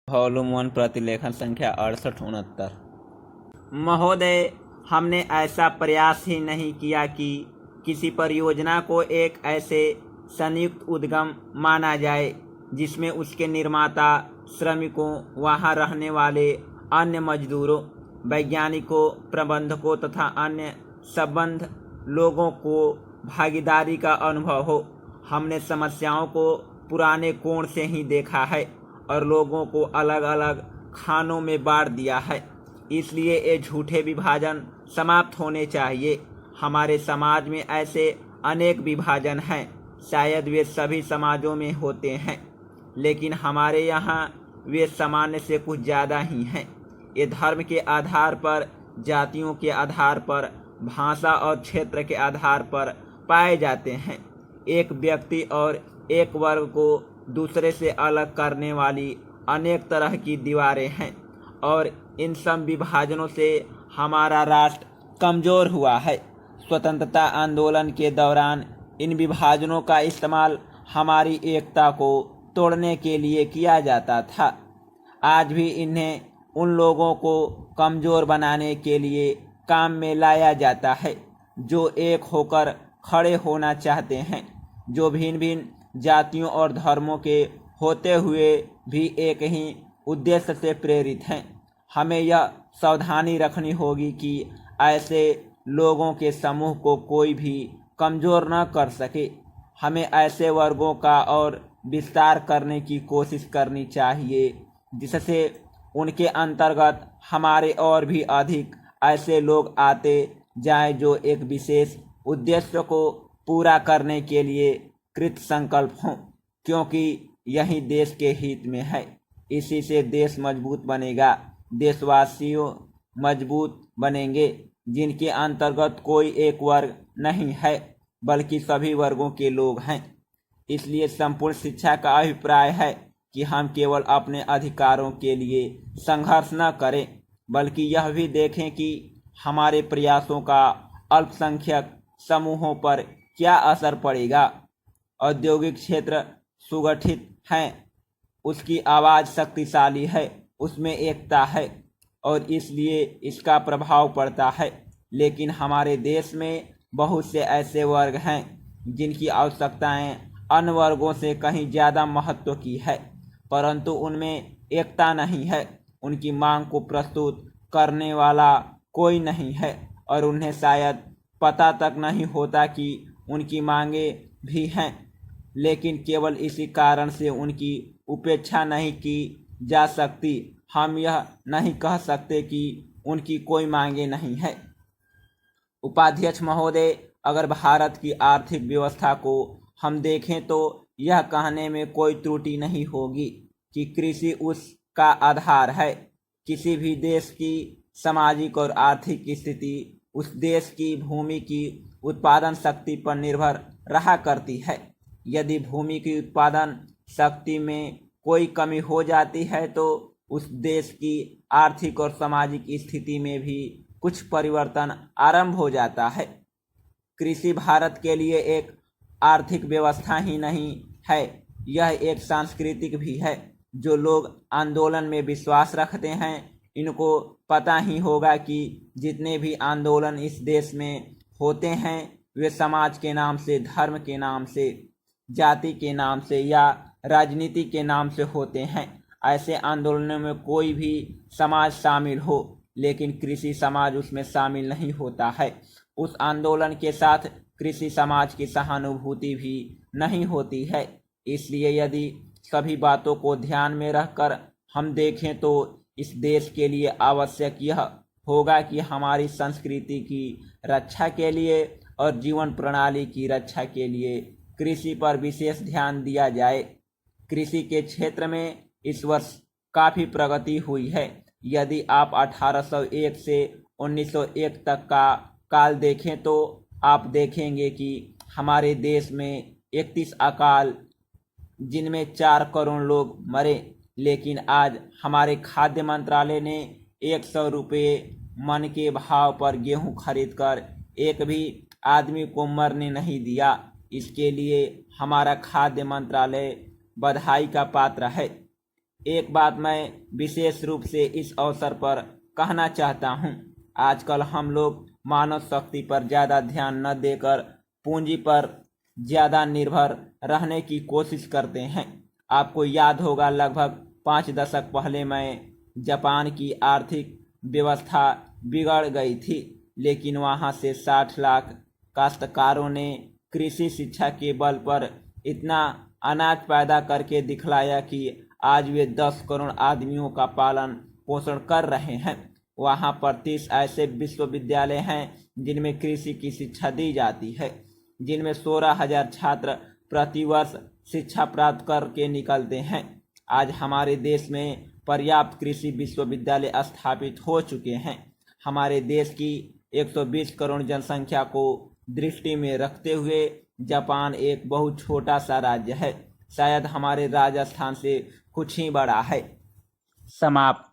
Volume 1 प्रतिलेखन संख्या 6869। महोदय, हमने ऐसा प्रयास ही नहीं किया कि किसी परियोजना को एक ऐसे संयुक्त उद्यम माना जाए जिसमें उसके निर्माता, श्रमिकों, वहां रहने वाले अन्य मजदूरों, वैज्ञानिकों, प्रबंधकों तथा अन्य संबद्ध लोगों को भागीदारी का अनुभव हो। हमने समस्याओं को पुराने कोण से ही देखा है और लोगों को अलग अलग खानों में बांट दिया है। इसलिए ये झूठे विभाजन समाप्त होने चाहिए। हमारे समाज में ऐसे अनेक विभाजन हैं, शायद वे सभी समाजों में होते हैं, लेकिन हमारे यहाँ वे सामान्य से कुछ ज़्यादा ही हैं। ये धर्म के आधार पर, जातियों के आधार पर, भाषा और क्षेत्र के आधार पर पाए जाते हैं। एक व्यक्ति और एक वर्ग को दूसरे से अलग करने वाली अनेक तरह की दीवारें हैं और इन सब विभाजनों से हमारा राष्ट्र कमज़ोर हुआ है। स्वतंत्रता आंदोलन के दौरान इन विभाजनों का इस्तेमाल हमारी एकता को तोड़ने के लिए किया जाता था। आज भी इन्हें उन लोगों को कमज़ोर बनाने के लिए काम में लाया जाता है जो एक होकर खड़े होना चाहते हैं, जो भिन्न भिन्न जातियों और धर्मों के होते हुए भी एक ही उद्देश्य से प्रेरित हैं। हमें यह सावधानी रखनी होगी कि ऐसे लोगों के समूह को कोई भी कमज़ोर न कर सके। हमें ऐसे वर्गों का और विस्तार करने की कोशिश करनी चाहिए जिससे उनके अंतर्गत हमारे और भी अधिक ऐसे लोग आते जाएं जो एक विशेष उद्देश्य को पूरा करने के लिए कृत संकल्प हों, क्योंकि यही देश के हित में है। इसी से देश मजबूत बनेगा, देशवासियों मजबूत बनेंगे, जिनके अंतर्गत कोई एक वर्ग नहीं है बल्कि सभी वर्गों के लोग हैं। इसलिए संपूर्ण शिक्षा का अभिप्राय है कि हम केवल अपने अधिकारों के लिए संघर्ष न करें, बल्कि यह भी देखें कि हमारे प्रयासों का अल्पसंख्यक समूहों पर क्या असर पड़ेगा। औद्योगिक क्षेत्र सुगठित हैं, उसकी आवाज़ शक्तिशाली है, उसमें एकता है और इसलिए इसका प्रभाव पड़ता है। लेकिन हमारे देश में बहुत से ऐसे वर्ग हैं जिनकी आवश्यकताएं अन्य वर्गों से कहीं ज़्यादा महत्व की है, परंतु उनमें एकता नहीं है। उनकी मांग को प्रस्तुत करने वाला कोई नहीं है और उन्हें शायद पता तक नहीं होता कि उनकी मांगें भी हैं, लेकिन केवल इसी कारण से उनकी उपेक्षा नहीं की जा सकती। हम यह नहीं कह सकते कि उनकी कोई मांगें नहीं है। उपाध्यक्ष महोदय, अगर भारत की आर्थिक व्यवस्था को हम देखें तो यह कहने में कोई त्रुटि नहीं होगी कि कृषि उसका आधार है। किसी भी देश की सामाजिक और आर्थिक स्थिति उस देश की भूमि की उत्पादन शक्ति पर निर्भर रहा करती है। यदि भूमि की उत्पादन शक्ति में कोई कमी हो जाती है तो उस देश की आर्थिक और सामाजिक स्थिति में भी कुछ परिवर्तन आरंभ हो जाता है। कृषि भारत के लिए एक आर्थिक व्यवस्था ही नहीं है, यह एक सांस्कृतिक भी है। जो लोग आंदोलन में विश्वास रखते हैं, इनको पता ही होगा कि जितने भी आंदोलन इस देश में होते हैं वे समाज के नाम से, धर्म के नाम से, जाति के नाम से या राजनीति के नाम से होते हैं। ऐसे आंदोलनों में कोई भी समाज शामिल हो, लेकिन कृषि समाज उसमें शामिल नहीं होता है। उस आंदोलन के साथ कृषि समाज की सहानुभूति भी नहीं होती है। इसलिए यदि सभी बातों को ध्यान में रखकर हम देखें तो इस देश के लिए आवश्यक यह होगा कि हमारी संस्कृति की रक्षा के लिए और जीवन प्रणाली की रक्षा के लिए कृषि पर विशेष ध्यान दिया जाए। कृषि के क्षेत्र में इस वर्ष काफ़ी प्रगति हुई है। यदि आप 1801 से 1901 तक का काल देखें तो आप देखेंगे कि हमारे देश में 31 अकाल जिनमें 4 करोड़ लोग मरे, लेकिन आज हमारे खाद्य मंत्रालय ने 100 रुपये मन के भाव पर गेहूं खरीदकर एक भी आदमी को मरने नहीं दिया। इसके लिए हमारा खाद्य मंत्रालय बधाई का पात्र है। एक बात मैं विशेष रूप से इस अवसर पर कहना चाहता हूँ। आजकल हम लोग मानव शक्ति पर ज़्यादा ध्यान न देकर पूंजी पर ज़्यादा निर्भर रहने की कोशिश करते हैं। आपको याद होगा, लगभग 5 दशक पहले मैं जापान की आर्थिक व्यवस्था बिगड़ गई थी, लेकिन वहाँ से 60 लाख काश्तकारों ने कृषि शिक्षा के बल पर इतना अनाज पैदा करके दिखलाया कि आज वे 10 करोड़ आदमियों का पालन पोषण कर रहे हैं। वहाँ पर 30 ऐसे विश्वविद्यालय हैं जिनमें कृषि की शिक्षा दी जाती है, जिनमें 16,000 छात्र प्रतिवर्ष शिक्षा प्राप्त करके निकलते हैं। आज हमारे देश में पर्याप्त कृषि विश्वविद्यालय स्थापित हो चुके हैं। हमारे देश की 120 करोड़ जनसंख्या को दृष्टि में रखते हुए जापान एक बहुत छोटा सा राज्य है, शायद हमारे राजस्थान से कुछ ही बड़ा है। समाप्त।